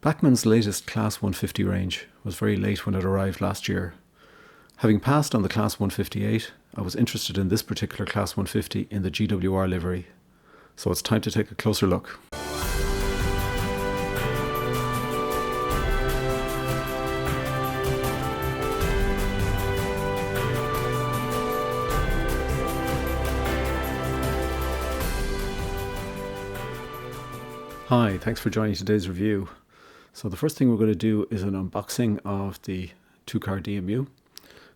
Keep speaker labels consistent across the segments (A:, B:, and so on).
A: Bachmann's latest Class 150 range was very late when it arrived last year. Having passed on the Class 158, I was interested in this particular Class 150 in the GWR livery. So it's time to take a closer look. Hi, thanks for joining today's review. So the first thing we're going to do is an unboxing of the two-car DMU.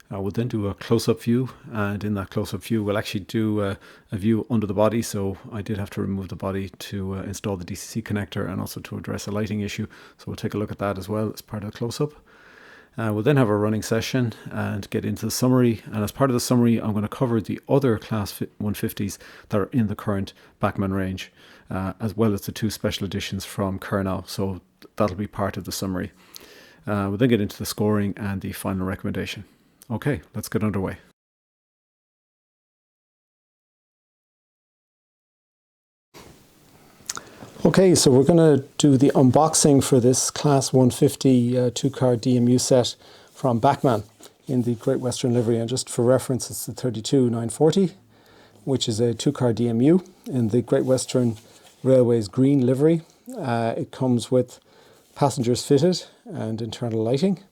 A: We'll then do a close-up view, and in that close-up view we'll actually do a view under the body. So I did have to remove the body to install the DCC connector and also to address a lighting issue. So we'll take a look at that as well as part of the close-up. We'll then have a running session and get into the summary, and as part of the summary I'm going to cover the other Class 150s that are in the current Bachmann range, as well as the two special editions from Kernow, so that'll be part of the summary. We'll then get into the scoring and the final recommendation. Okay, let's get underway. Okay, so we're going to do the unboxing for this Class 150 two-car DMU set from Bachmann in the Great Western livery. And just for reference, it's the 32940, which is a two-car DMU in the Great Western Railway's green livery. It comes with passengers fitted and internal lighting,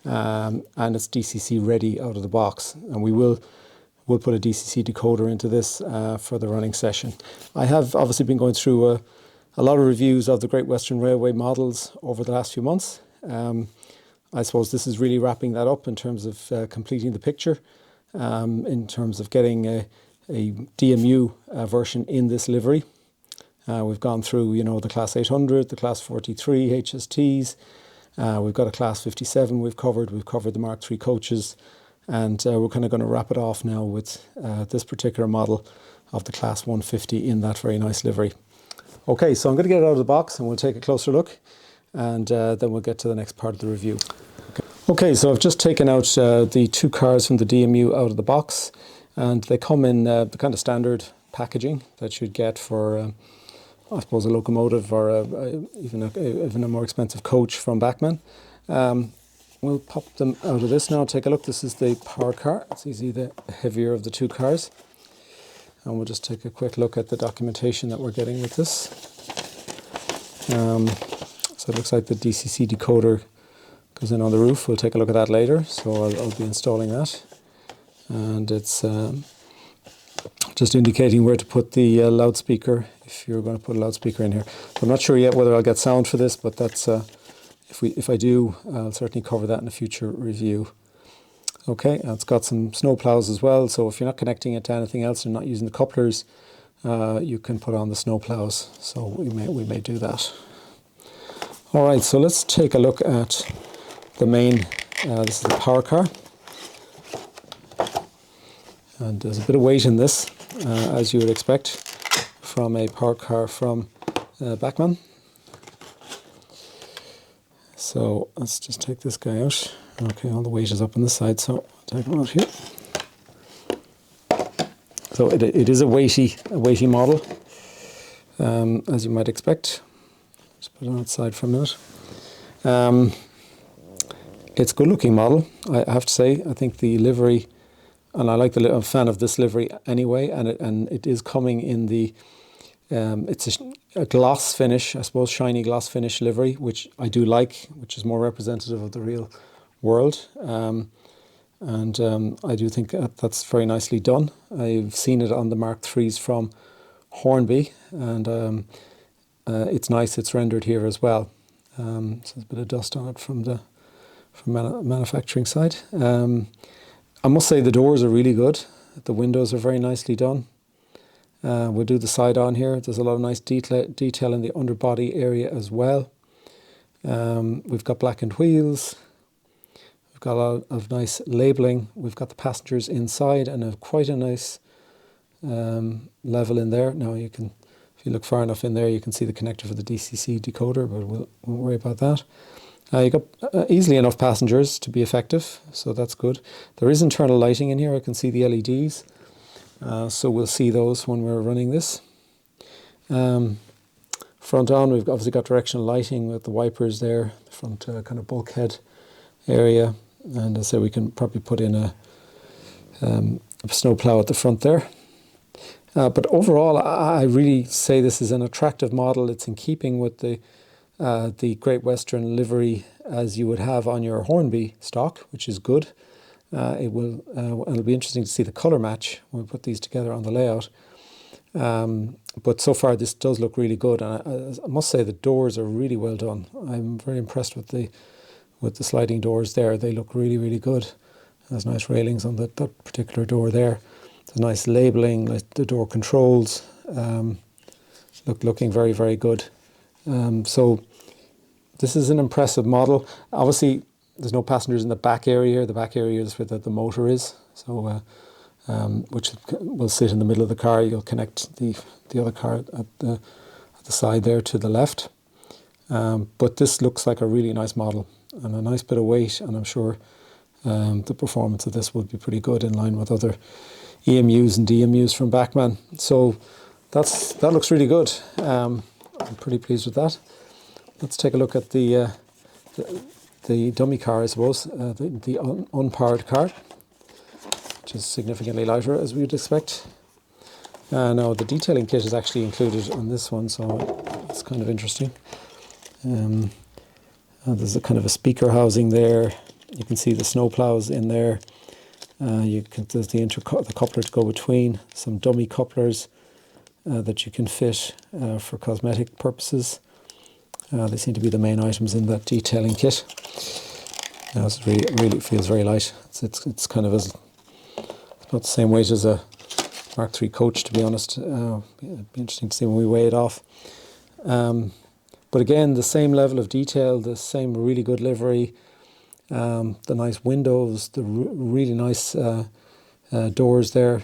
A: and it's DCC ready out of the box. And we'll put a DCC decoder into this for the running session. I have obviously been going through a lot of reviews of the Great Western Railway models over the last few months. I suppose this is really wrapping that up in terms of completing the picture, in terms of getting a DMU version in this livery. We've gone through, the Class 800, the Class 43 HSTs. We've got a Class 57 we've covered the Mark III coaches, and we're kind of going to wrap it off now with this particular model of the Class 150 in that very nice livery. Okay, so I'm going to get it out of the box and we'll take a closer look, and then we'll get to the next part of the review. Okay, so I've just taken out the two cars from the DMU out of the box, and they come in the kind of standard packaging that you'd get for I suppose a locomotive or even a more expensive coach from Bachmann. We'll pop them out of this now. Take a look. This is the power car. It's easily the heavier of the two cars. And we'll just take a quick look at the documentation that we're getting with this. So it looks like the DCC decoder goes in on the roof. We'll take a look at that later. So I'll be installing that. And it's just indicating where to put the loudspeaker, if you're going to put a loudspeaker in here. I'm not sure yet whether I'll get sound for this, but that's if I do, I'll certainly cover that in a future review. Okay, and it's got some snow plows as well, so if you're not connecting it to anything else and not using the couplers, you can put on the snow plows. So we may do that. All right, so let's take a look at the main. This is the power car, and there's a bit of weight in this, as you would expect from a power car from Bachmann. So let's just take this guy out. Okay, all the weight is up on the side, so I'll take him out here. So it is a weighty model, as you might expect. Just put it on its side for a minute. It's a good-looking model, I have to say. I think the livery, and I'm a fan of this livery anyway, and it is coming in the it's a gloss finish, I suppose, shiny gloss finish livery, which I do like, which is more representative of the real world. I do think that's very nicely done. I've seen it on the Mark IIIs from Hornby, and it's nice. It's rendered here as well. So there's a bit of dust on it from manufacturing side. I must say the doors are really good. The windows are very nicely done. We'll do the side on here. There's a lot of nice detail in the underbody area as well. We've got blackened wheels. We've got a lot of nice labelling. We've got the passengers inside and quite a nice level in there. Now you can, if you look far enough in there, you can see the connector for the DCC decoder, but we won't worry about that. You got easily enough passengers to be effective, so that's good. There is internal lighting in here. I can see the LEDs. So we'll see those when we're running this. Front on, we've obviously got directional lighting with the wipers there, the front kind of bulkhead area, and as I say, we can probably put in a snow plow at the front there. But overall, I really say this is an attractive model. It's in keeping with the Great Western livery as you would have on your Hornby stock, which is good. It'll be interesting to see the colour match when we put these together on the layout. But so far this does look really good, and I must say the doors are really well done. I'm very impressed with the sliding doors there. They look really, really good. There's nice railings on that particular door there. There's nice labelling, like the door controls, looking very, very good. So this is an impressive model. Obviously, there's no passengers in the back area here. The back area is where the motor is, so which will sit in the middle of the car. You'll connect the other car at the side there to the left. But this looks like a really nice model and a nice bit of weight, and I'm sure the performance of this would be pretty good in line with other EMUs and DMUs from Bachmann. So that looks really good. I'm pretty pleased with that. Let's take a look at the dummy car, I suppose, the unpowered car, which is significantly lighter as we would expect. Now the detailing kit is actually included on this one, so it's kind of interesting. There's a kind of a speaker housing there. You can see the snow plows in there. There's the coupler to go between, some dummy couplers that you can fit for cosmetic purposes. They seem to be the main items in that detailing kit. It really feels very light. It's kind of it's not the same weight as a Mark III coach, to be honest. It'd be interesting to see when we weigh it off. But again, the same level of detail, the same really good livery, the nice windows, the really nice doors there.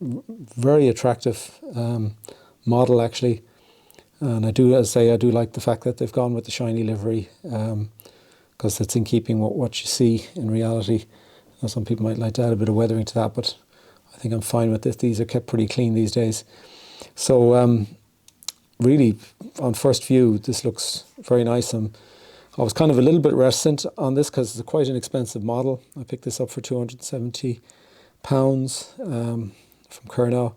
A: Very attractive model, actually. And I do like the fact that they've gone with the shiny livery, because it's in keeping with what you see in reality. Now, some people might like to add a bit of weathering to that, but I think I'm fine with this. These are kept pretty clean these days. So really, on first view, this looks very nice. I was kind of a little bit reticent on this because it's quite an expensive model. I picked this up for £270 from Kernow.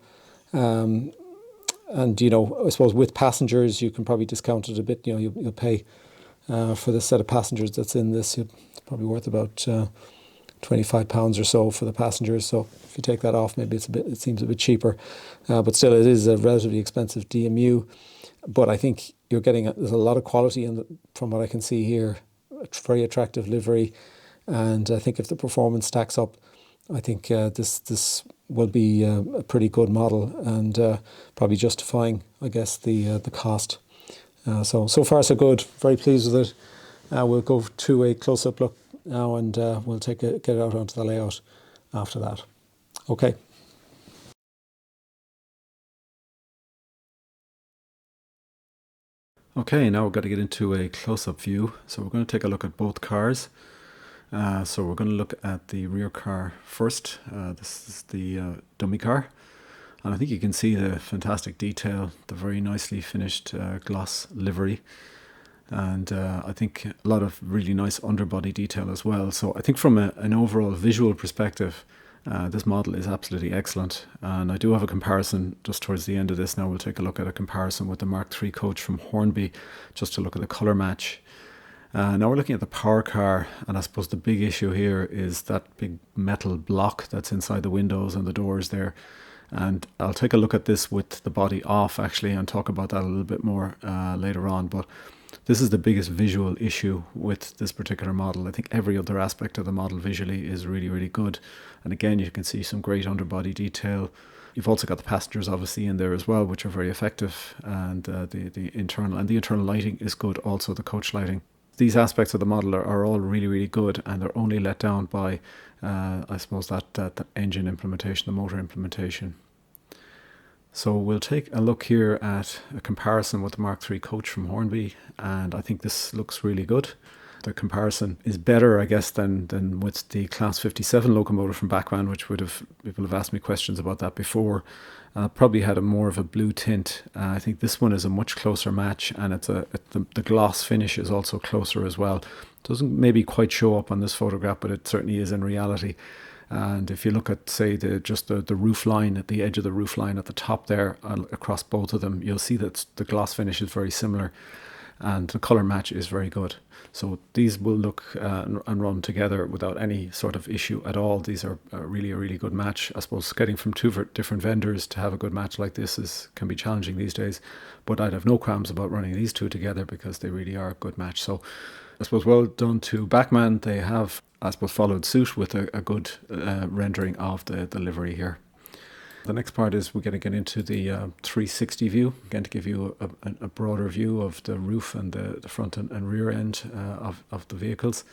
A: And, I suppose with passengers, you can probably discount it a bit. You'll pay for the set of passengers that's in this. It's probably worth about £25 or so for the passengers. So if you take that off, maybe it seems a bit cheaper. But still, it is a relatively expensive DMU. But I think there's a lot of quality from what I can see here. A very attractive livery. And I think if the performance stacks up, I think this will be a pretty good model, and probably justifying, I guess, the cost. So far so good. Very pleased with it. We'll go to a close-up look now, and we'll get it out onto the layout after that. Okay. Okay, now we've got to get into a close-up view. So we're going to take a look at both cars. So we're going to look at the rear car first. This is the dummy car. And I think you can see the fantastic detail, the very nicely finished gloss livery. And I think a lot of really nice underbody detail as well. So I think from an overall visual perspective, this model is absolutely excellent. And I do have a comparison just towards the end of this. Now we'll take a look at a comparison with the Mark III coach from Hornby, just to look at the colour match. Now we're looking at the power car, and I suppose the big issue here is that big metal block that's inside the windows and the doors there. And I'll take a look at this with the body off, actually, and talk about that a little bit more later on. But this is the biggest visual issue with this particular model. I think every other aspect of the model visually is really, really good. And again, you can see some great underbody detail. You've also got the passengers obviously in there as well, which are very effective. And the internal lighting is good also, the coach lighting. These aspects of the model are all really, really good, and they're only let down by, I suppose, that engine implementation, the motor implementation. So we'll take a look here at a comparison with the Mark III coach from Hornby, and I think this looks really good. the comparison is better, I guess, than with the Class 57 locomotive from Bachmann, which people have asked me questions about that before. Probably had a more of a blue tint. I think this one is a much closer match, and the gloss finish is also closer as well. Doesn't maybe quite show up on this photograph, but it certainly is in reality. And if you look at, say, the roof line, at the edge of the roof line at the top there, across both of them, you'll see that the gloss finish is very similar, and the colour match is very good. So these will look and run together without any sort of issue at all. These are a really good match. I suppose getting from two different vendors to have a good match like this can be challenging these days, but I'd have no qualms about running these two together because they really are a good match. So I suppose well done to Bachmann. They have, I suppose, followed suit with a good rendering of the livery here. The next part is we're going to get into the 360 view, again to give you a broader view of the roof and the front and rear end of the vehicles.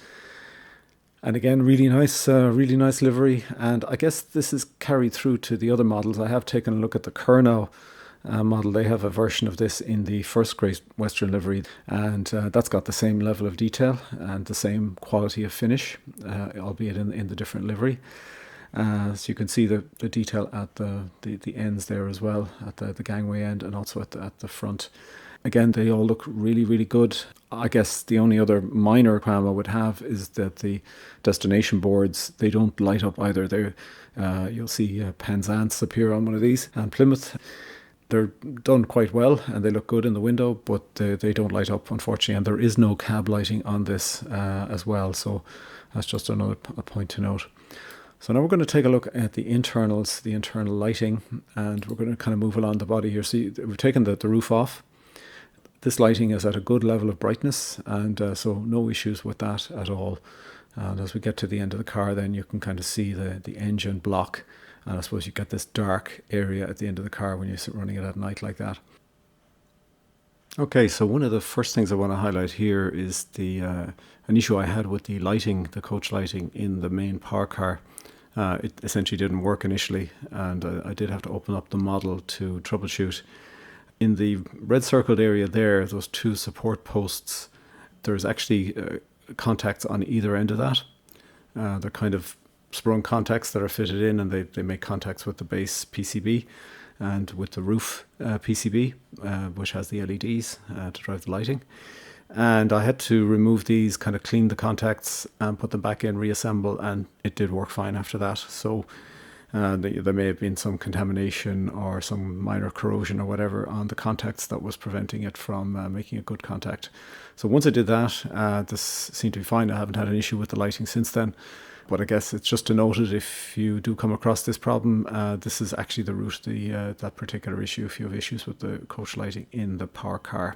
A: And again, really nice livery. And I guess this is carried through to the other models. I have taken a look at the Kernow model. They have a version of this in the FirstGroup Western livery, and that's got the same level of detail and the same quality of finish, albeit in the different livery. So you can see the detail at the ends there as well, at the gangway end and also at the front. Again, they all look really good. I guess the only other minor qualm I would have is that the destination boards, they don't light up either. You'll see Penzance appear on one of these, and Plymouth. They're done quite well and they look good in the window, but they don't light up, unfortunately, and there is no cab lighting on this as well. So that's just another point to note. So now we're going to take a look at the internals, the internal lighting, and we're going to kind of move along the body here. See, we've taken the roof off. This lighting is at a good level of brightness, and so no issues with that at all. And as we get to the end of the car, then you can kind of see the engine block, and I suppose you get this dark area at the end of the car when you're running it at night like that. Okay, so one of the first things I want to highlight here is an issue I had with the lighting, the coach lighting in the main power car. It essentially didn't work initially, and I did have to open up the model to troubleshoot. In the red circled area there, those two support posts, there's actually contacts on either end of that. They're kind of sprung contacts that are fitted in, and they make contacts with the base PCB and with the roof PCB, which has the LEDs to drive the lighting. And I had to remove these, kind of clean the contacts and put them back in, reassemble, and it did work fine after that. So there may have been some contamination or some minor corrosion or whatever on the contacts that was preventing it from making a good contact. So once I did that, this seemed to be fine. I haven't had an issue with the lighting since then. But I guess it's just to note it, if you do come across this problem, this is actually the root of that particular issue, if you have issues with the coach lighting in the power car.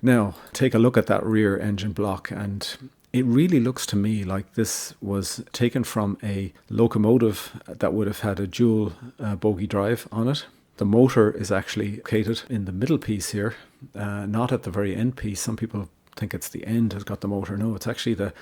A: Now, take a look at that rear engine block, and it really looks to me like this was taken from a locomotive that would have had a dual bogie drive on it. The motor is actually located in the middle piece here, not at the very end piece. Some people think it's the end has got the motor. No, it's actually the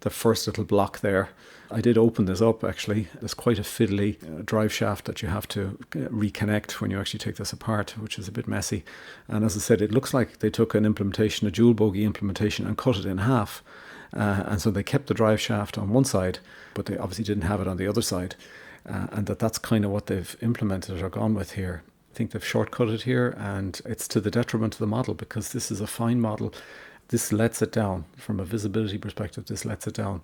A: first little block there. I did open this up actually. There's quite a fiddly drive shaft that you have to reconnect when you actually take this apart, which is a bit messy. And as I said, it looks like they took an implementation, a dual bogie implementation, and cut it in half. And so they kept the drive shaft on one side, but they obviously didn't have it on the other side. And that's kind of what they've implemented or gone with here. I think they've shortcut here, and it's to the detriment of the model because this is a fine model. This lets it down. From a visibility perspective, this lets it down.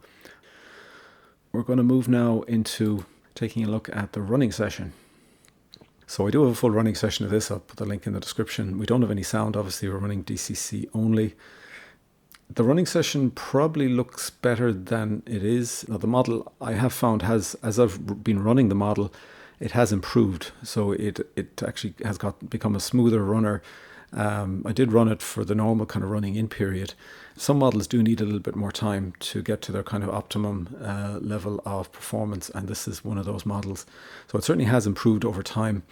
A: We're going to move now into taking a look at the running session. So I do have a full running session of this. I'll put the link in the description. We don't have any sound, obviously. We're running DCC only. The running session probably looks better than it is. Now, the model I have found has, as I've been running the model, it has improved. So it actually has become a smoother runner. I did run it for the normal kind of running in period. Some models do need a little bit more time to get to their kind of optimum level of performance, and this is one of those models. So it certainly has improved over time.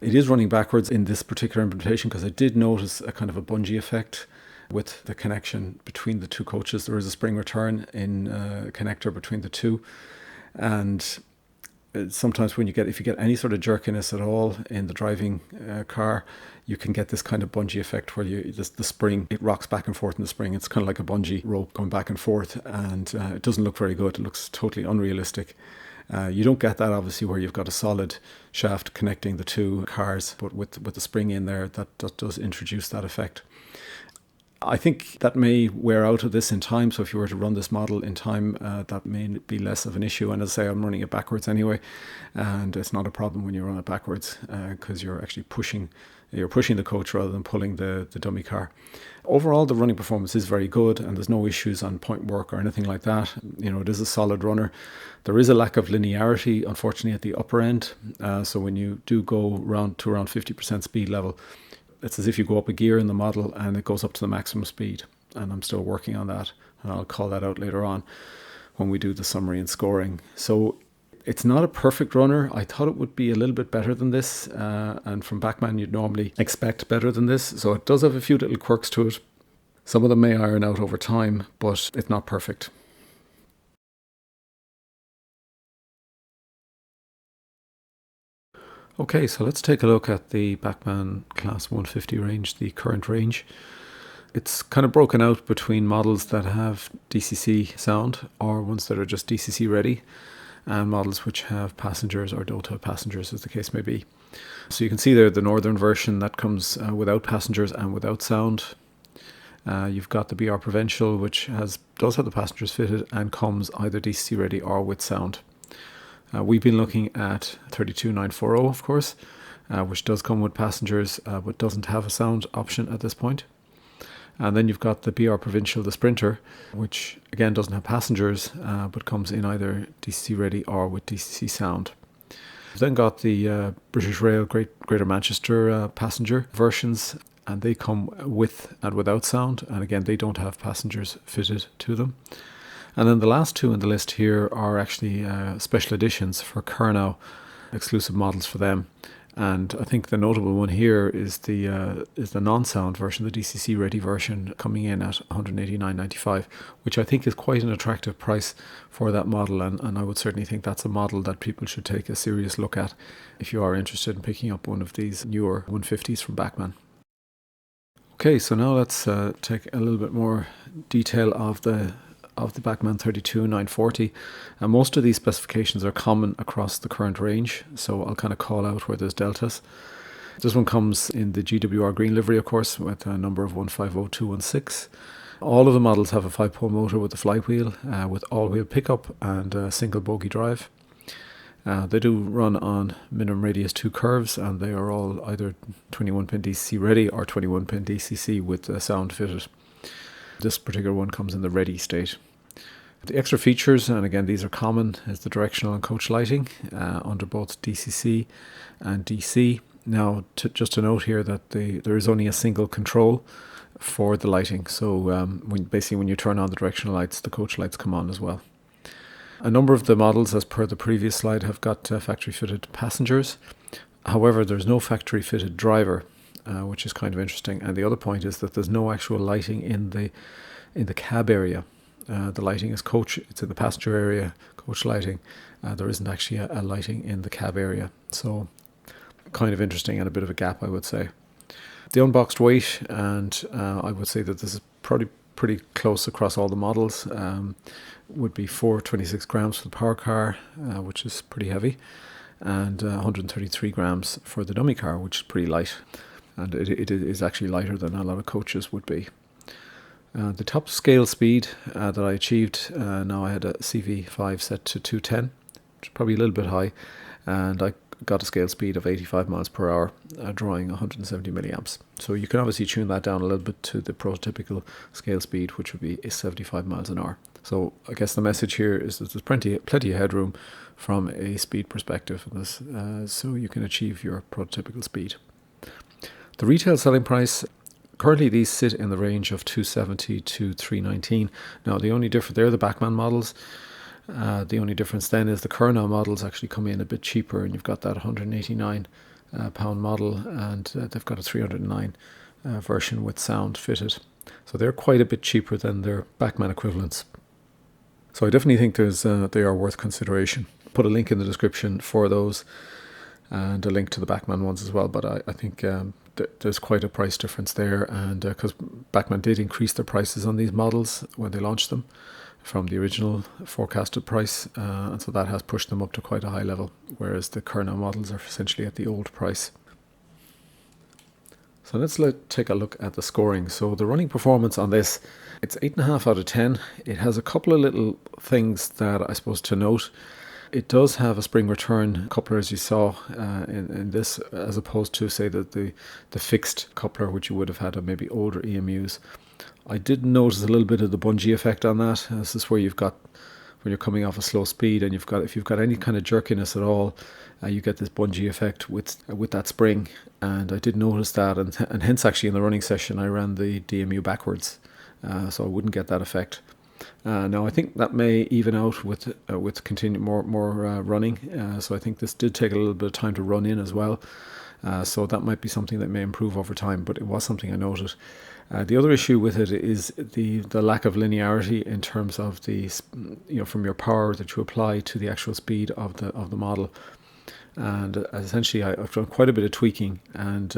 A: It is running backwards in this particular implementation because I did notice a kind of a bungee effect with the connection between the two coaches. There is a spring return in connector between the two, and sometimes if you get any sort of jerkiness at all in the driving car, you can get this kind of bungee effect where the spring, it rocks back and forth in the spring. It's kind of like a bungee rope going back and forth, and it doesn't look very good. It looks totally unrealistic. You don't get that obviously where you've got a solid shaft connecting the two cars, but with the spring in there, that does introduce that effect. I think that may wear out of this in time. So if you were to run this model in time, that may be less of an issue. And as I say, I'm running it backwards anyway, and it's not a problem when you run it backwards because you're actually pushing the coach rather than pulling the dummy car. Overall, the running performance is very good, and there's no issues on point work or anything like that. It is a solid runner. There is a lack of linearity, unfortunately, at the upper end. So when you do go around 50% speed level, it's as if you go up a gear in the model and it goes up to the maximum speed. And I'm still working on that, and I'll call that out later on when we do the summary and scoring. So it's not a perfect runner. I thought it would be a little bit better than this. And from Bachmann, you'd normally expect better than this. So it does have a few little quirks to it. Some of them may iron out over time, but it's not perfect. Okay, so let's take a look at the Bachmann Class 150 range, the current range. It's kind of broken out between models that have DCC sound or ones that are just DCC ready, and models which have passengers or don't have passengers, as the case may be. So you can see there the northern version that comes without passengers and without sound. You've got the BR Provincial, which does have the passengers fitted and comes either DCC ready or with sound. We've been looking at 32940, of course, which does come with passengers but doesn't have a sound option at this point. And then you've got the BR Provincial, the Sprinter, which again doesn't have passengers but comes in either DCC ready or with DCC sound. You've then got the British Rail Greater Manchester passenger versions, and they come with and without sound, and again they don't have passengers fitted to them. And then the last two in the list here are actually special editions for Kernow, exclusive models for them. And I think the notable one here is the non-sound version, the DCC ready version, coming in at $189.95, which I think is quite an attractive price for that model. And I would certainly think that's a model that people should take a serious look at if you are interested in picking up one of these newer 150s from Bachmann. Okay, so now let's take a little bit more detail of the Bachmann 32940, and most of these specifications are common across the current range, so I'll kind of call out where there's deltas. This one comes in the GWR Green livery, of course, with a number of 150216. All of the models have a 5-pole motor with a flywheel, with all-wheel pickup and a single bogie drive. They do run on minimum radius 2 curves, and they are all either 21-pin DCC ready or 21-pin DCC with sound fitted. This particular one comes in the ready state. The extra features, and again these are common, is the directional and coach lighting under both DCC and DC. Now, just to note here that there is only a single control for the lighting. So when you turn on the directional lights, the coach lights come on as well. A number of the models, as per the previous slide, have got factory-fitted passengers. However, there's no factory-fitted driver, which is kind of interesting. And the other point is that there's no actual lighting in the cab area. The lighting is coach, it's in the passenger area, coach lighting. There isn't actually a lighting in the cab area. So kind of interesting and a bit of a gap, I would say. The unboxed weight, and I would say that this is probably pretty close across all the models, would be 426 grams for the power car, which is pretty heavy, and 133 grams for the dummy car, which is pretty light. And it is actually lighter than a lot of coaches would be. The top scale speed that I achieved, now I had a CV5 set to 210, which is probably a little bit high, and I got a scale speed of 85 miles per hour, drawing 170 milliamps. So you can obviously tune that down a little bit to the prototypical scale speed, which would be 75 miles an hour. So I guess the message here is that there's plenty of headroom from a speed perspective in this, so you can achieve your prototypical speed. The retail selling price, currently these sit in the range of $270 to $319. Now the only difference, they're the Bachmann models. The only difference then is the Kernow models actually come in a bit cheaper, and you've got that 189 pound model, and they've got a 309 version with sound fitted. So they're quite a bit cheaper than their Bachmann equivalents. So I definitely think they are worth consideration.
B: put a link in the description for those and a link to the Bachmann ones as well. But I think there's quite a price difference there, and because Bachmann did increase their prices on these models when they launched them from the original forecasted price, and so that has pushed them up to quite a high level, whereas the Kernow models are essentially at the old price. So let's take a look at the scoring. So the running performance on this, it's 8.5 out of 10. It has a couple of little things that I suppose to note. It does have a spring return coupler, as you saw in this, as opposed to, say, the fixed coupler, which you would have had on maybe older EMUs. I did notice a little bit of the bungee effect on that. This is where you've got, when you're coming off a slow speed, and if you've got any kind of jerkiness at all, you get this bungee effect with that spring. And I did notice that, and hence actually in the running session I ran the DMU backwards, so I wouldn't get that effect. Now I think that may even out with continued more running. So I think this did take a little bit of time to run in as well. So that might be something that may improve over time, but it was something I noted. The other issue with it is the lack of linearity in terms of from your power that you apply to the actual speed of the model. And essentially I've done quite a bit of tweaking, and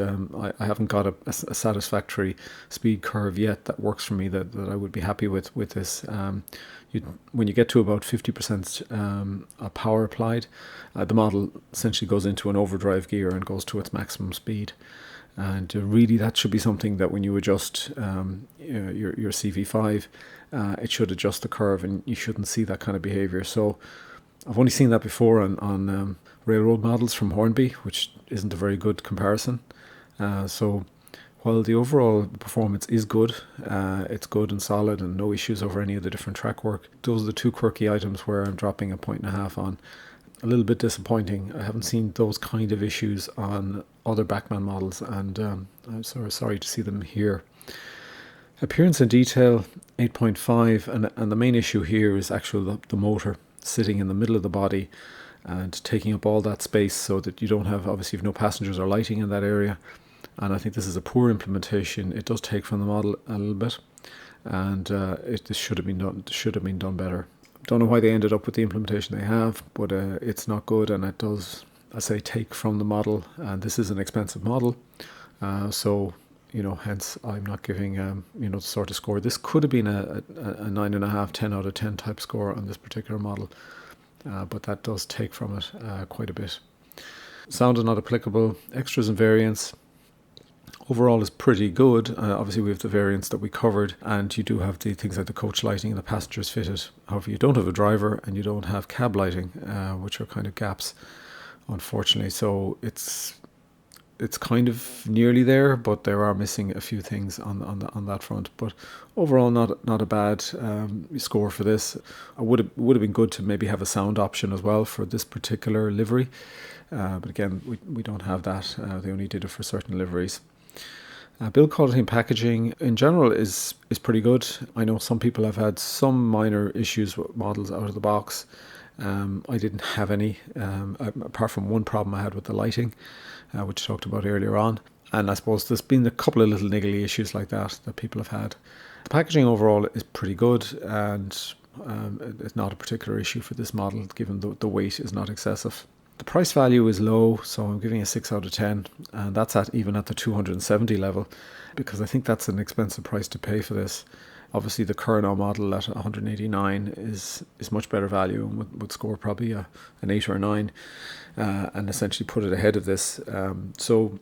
B: I haven't got a satisfactory speed curve yet that works for me, that I would be happy with this. When you get to about 50% power applied, the model essentially goes into an overdrive gear and goes to its maximum speed. And really that should be something that when you adjust your CV5, it should adjust the curve, and you shouldn't see that kind of behavior. So I've only seen that before on railroad models from Hornby, which isn't a very good comparison. So while the overall performance is good, it's good and solid and no issues over any of the different track work, those are the two quirky items where I'm dropping a 1.5 on. A little bit disappointing. I haven't seen those kind of issues on other Bachmann models, and I'm sorry to see them here. Appearance and detail, 8.5, and the main issue here is actually the motor sitting in the middle of the body and taking up all that space, so that you don't have, obviously, if no passengers or lighting in that area. And I think this is a poor implementation. It does take from the model a little bit, and this should have been done better. Don't know why they ended up with the implementation they have, but it's not good, and it does, I say, take from the model. And this is an expensive model, so hence I'm not giving the sort of score. This could have been a 9.5, 10 out of 10 type score on this particular model, but that does take from it quite a bit. Sound is not applicable. Extras and variants overall is pretty good. Obviously we have the variants that we covered, and you do have the things like the coach lighting and the passengers fitted. However, you don't have a driver and you don't have cab lighting, which are kind of gaps, unfortunately. So it's kind of nearly there, but there are missing a few things on that front. But overall, not a bad score for this. It would have been good to maybe have a sound option as well for this particular livery, but again, we don't have that. They only did it for certain liveries. Build quality and packaging in general is pretty good. I know some people have had some minor issues with models out of the box. I didn't have any, apart from one problem I had with the lighting, which I talked about earlier on. And I suppose there's been a couple of little niggly issues like that people have had. The packaging overall is pretty good, and it's not a particular issue for this model, given the weight is not excessive. The price value is low, so I'm giving a 6 out of 10, and that's even at the 270 level, because I think that's an expensive price to pay for this. Obviously, the Kernow model at 189 is much better value, and would score probably an 8 or a 9, and essentially put it ahead of this. So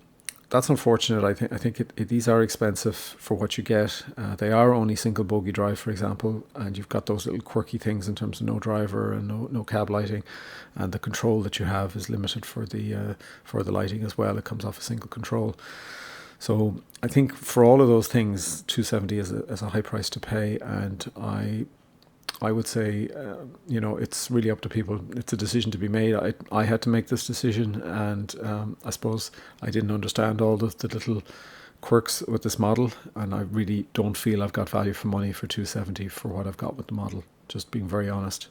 B: that's unfortunate. I think these are expensive for what you get. They are only single bogie drive, for example, and you've got those little quirky things in terms of no driver and no cab lighting, and the control that you have is limited for the lighting as well. It comes off a single control. So I think for all of those things, 270 is a high price to pay, and I would say, it's really up to people. It's a decision to be made. I had to make this decision, and I suppose I didn't understand all the little quirks with this model, and I really don't feel I've got value for money for 270 for what I've got with the model, just being very honest.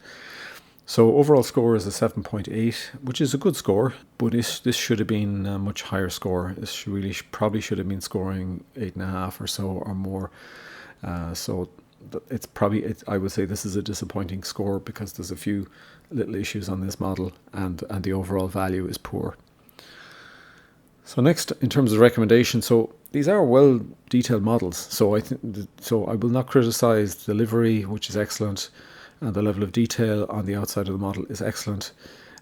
B: So overall score is a 7.8, which is a good score, but this should have been a much higher score. This probably should have been scoring 8.5 or so or more. So it's probably, I would say this is a disappointing score because there's a few little issues on this model, and the overall value is poor. So next, in terms of recommendations, so these are well detailed models. So I will not criticize the livery, which is excellent, and the level of detail on the outside of the model is excellent.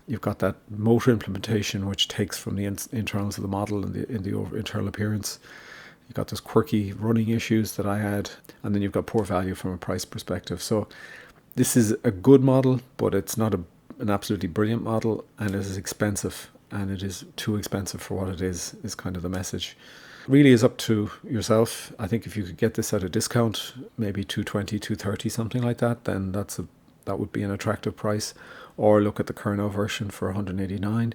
B: You've got that motor implementation, which takes from the internals of the model and in the internal appearance. You've got those quirky running issues that I had, and then you've got poor value from a price perspective. So this is a good model, but it's not an absolutely brilliant model, and it is expensive, and it is too expensive for what it is kind of the message. Really is up to yourself. I think if you could get this at a discount, maybe 220, 230, something like that, then that would be an attractive price. Or look at the Kernow version for 189.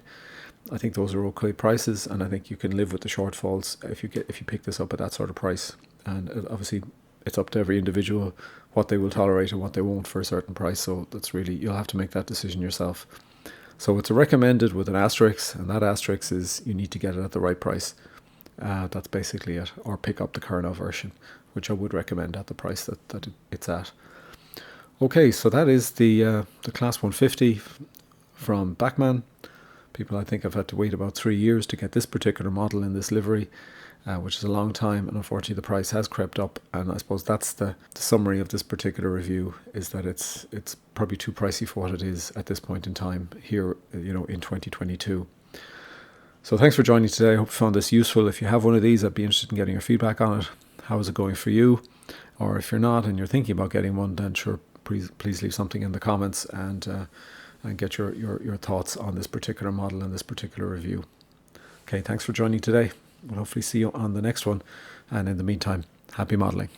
B: I think those are okay prices, and I think you can live with the shortfalls if you pick this up at that sort of price. And obviously, it's up to every individual what they will tolerate and what they won't for a certain price. So that's really, you'll have to make that decision yourself. So it's a recommended with an asterisk, and that asterisk is you need to get it at the right price. That's basically it. Or pick up the Kernow version, which I would recommend at the price that it's at. Okay, so that is the Class 150 from Bachmann. People, I think, have had to wait about 3 years to get this particular model in this livery, which is a long time, and unfortunately the price has crept up. And I suppose that's the summary of this particular review, is that it's probably too pricey for what it is at this point in time here, in 2022. So thanks for joining today. I hope you found this useful. If you have one of these, I'd be interested in getting your feedback on it. How is it going for you? Or if you're not and you're thinking about getting one, then sure, please leave something in the comments and get your thoughts on this particular model and this particular review. Okay, thanks for joining today. We'll hopefully see you on the next one. And in the meantime, happy modelling.